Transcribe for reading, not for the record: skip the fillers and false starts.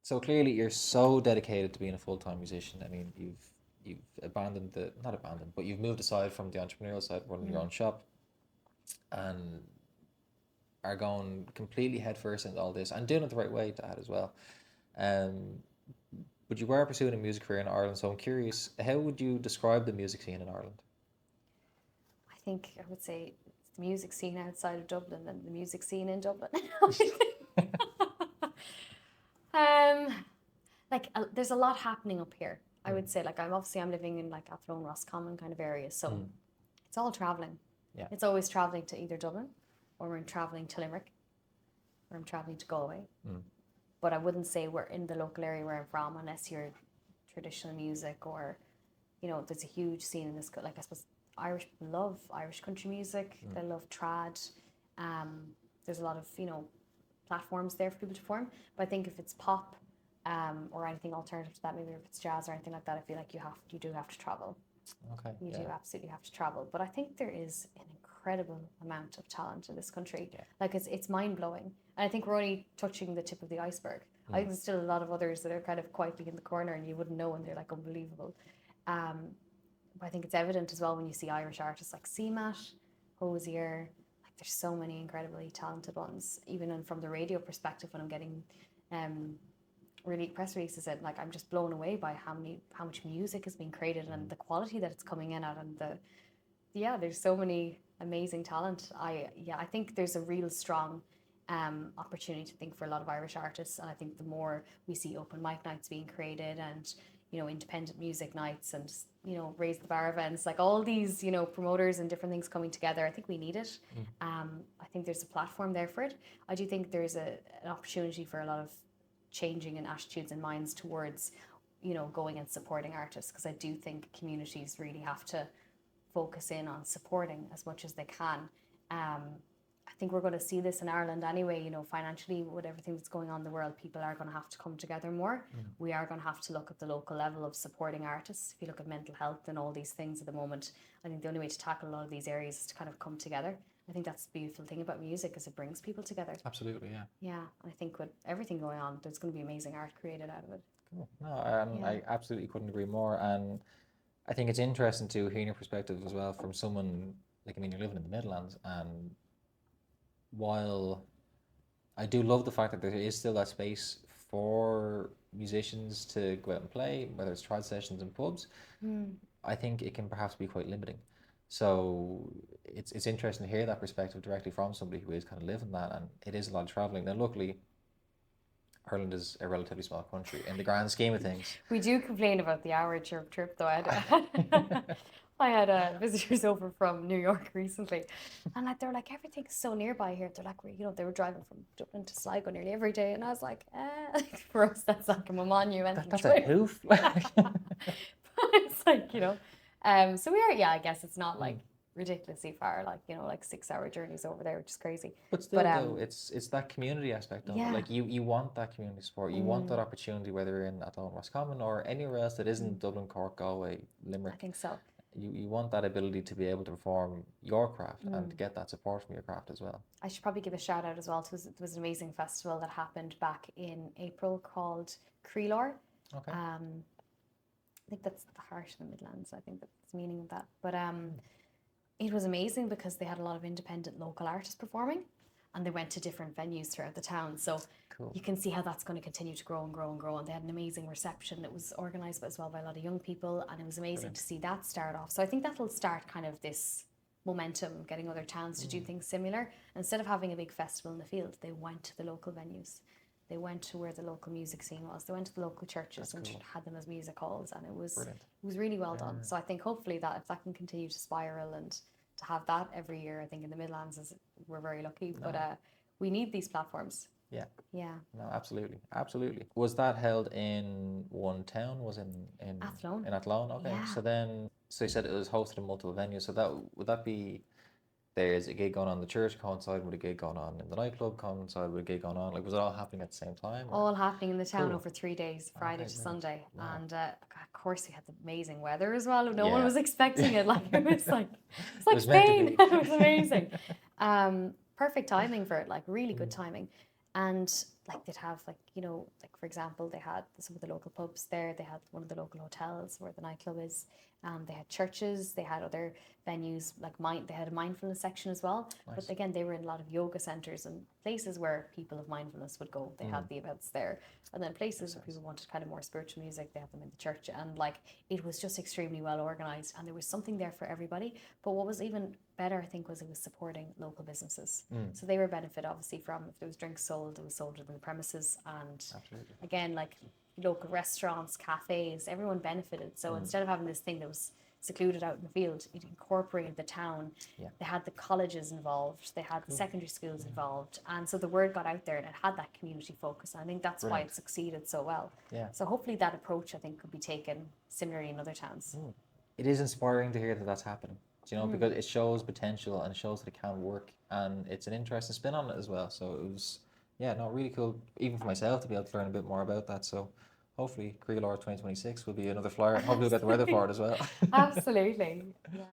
So clearly you're so dedicated to being a full-time musician. I mean, you've abandoned the not abandoned, but you've moved aside from the entrepreneurial side, running your own shop, and are going completely headfirst into all this and doing it the right way to add as well. Um, but you were pursuing a music career in Ireland, so I'm curious, how would you describe the music scene in Ireland? I think I would say it's the music scene outside of Dublin and the music scene in Dublin. um, there's a lot happening up here. I would say, like, I'm living in like Athlone, Roscommon kind of area, so it's all traveling. Yeah. It's always traveling to either Dublin, or we're traveling to Limerick, or I'm traveling to Galway. But I wouldn't say we're in the local area where I'm from unless you're traditional music or, there's a huge scene in this. Like, I suppose Irish people love Irish country music. They love trad. There's a lot of, platforms there for people to perform. But I think if it's pop, or anything alternative to that, maybe if it's jazz or anything like that, I feel like you do have to travel. Okay. You do absolutely have to travel. But I think there is an incredible amount of talent in this country. Yeah. Like, it's mind-blowing. And I think we're only touching the tip of the iceberg. I think there's still a lot of others that are kind of quietly in the corner and you wouldn't know, and they're like unbelievable. But I think it's evident as well when you see Irish artists like CMAT, Hosier. Like, there's so many incredibly talented ones. Even from the radio perspective, when I'm getting really press releases, and like, I'm just blown away by how much music is being created and the quality that it's coming in at, and there's so many amazing talent. I think there's a real strong opportunity to think for a lot of Irish artists, and I think the more we see open mic nights being created and independent music nights and raise the bar events, like all these promoters and different things coming together, I think we need it. I think there's a platform there for it. I do think there's an opportunity for a lot of changing in attitudes and minds towards going and supporting artists, because I do think communities really have to focus in on supporting as much as they can. I think we're going to see this in Ireland anyway, financially, with everything that's going on in the world, people are going to have to come together more. We are going to have to look at the local level of supporting artists. If you look at mental health and all these things at the moment, I think the only way to tackle a lot of these areas is to kind of come together. I think that's the beautiful thing about music, is it brings people together. Absolutely, yeah. Yeah, I think with everything going on, there's going to be amazing art created out of it. Cool. No, I absolutely couldn't agree more. And I think it's interesting to hear your perspective as well from someone, like, I mean, you're living in the Midlands, and while I do love the fact that there is still that space for musicians to go out and play, whether it's trad sessions in pubs, I think it can perhaps be quite limiting. So it's interesting to hear that perspective directly from somebody who is kind of living that, and it is a lot of travelling. Now, luckily, Ireland is a relatively small country in the grand scheme of things. We do complain about the hour trip though. I had visitors over from New York recently, and they're like, everything's so nearby here. They're like, they were driving from Dublin to Sligo nearly every day, and I was like, for us that's like a monumental That's trip. a hoof. But it's like, so we are, I guess it's not like ridiculously far, like 6-hour journeys over there, which is crazy. But still, though, it's that community aspect of it. Like, you want that community support. You want that opportunity, whether you're in Athlone, Roscommon, or anywhere else that isn't Dublin, Cork, Galway, Limerick. I think so. You want that ability to be able to perform your craft and to get that support from your craft as well. I should probably give a shout out as well. There was an amazing festival that happened back in April called Creelor. Okay. I think that's the heart of the Midlands. I think that's the meaning of that. But it was amazing because they had a lot of independent local artists performing, and they went to different venues throughout the town. So cool. You can see how that's going to continue to grow and grow and grow. And they had an amazing reception. It was organised as well by a lot of young people, and it was amazing to see that start off. So I think that'll start kind of this momentum, getting other towns to do things similar. Instead of having a big festival in the field, they went to the local venues. They went to where the local music scene was. They went to the local churches and had them as music halls, and it was really well done. So I think hopefully that if that can continue to spiral and to have that every year, I think in the Midlands we're very lucky. No. But we need these platforms. Yeah. Yeah. No, absolutely. Was that held in one town? Was in Athlone. In Athlone, okay. Yeah. So you said it was hosted in multiple venues. So would that be? There's a gig going on in the church, coincide with a gig going on in the nightclub, coincide with a gig going on. Like, was it all happening at the same time? All happening in the town over 3 days, Friday to Sunday. Wow. And of course we had the amazing weather as well. No one was expecting it. Like, it was like Spain. It was amazing. Perfect timing for it, like really good timing. And like they'd have like, you know, like for example, they had some of the local pubs there, they had one of the local hotels where the nightclub is, they had churches, they had other venues like they had a mindfulness section as well. Nice. But again, they were in a lot of yoga centers and places where people of mindfulness would go. They had the events there. And then places where people wanted kind of more spiritual music, they had them in the church. And like it was just extremely well organized, and there was something there for everybody. But what was even better, I think, was it was supporting local businesses. So they were benefit obviously from, if there was drinks sold, it was sold within the premises. And Absolutely. again, like local restaurants, cafes, everyone benefited. So instead of having this thing that was secluded out in the field, it incorporated the town. Yeah. They had the colleges involved, they had the secondary schools involved, and so the word got out there and it had that community focus. And I think that's why it succeeded so well. Yeah. So hopefully that approach, I think, could be taken similarly in other towns. It is inspiring to hear that that's happening, you know, because it shows potential and it shows that it can work, and it's an interesting spin on it as well. So it was, really cool, even for myself, to be able to learn a bit more about that. So hopefully Creelor 2026 will be another flyer. Hopefully we'll get the weather for it as well. Absolutely. Yeah.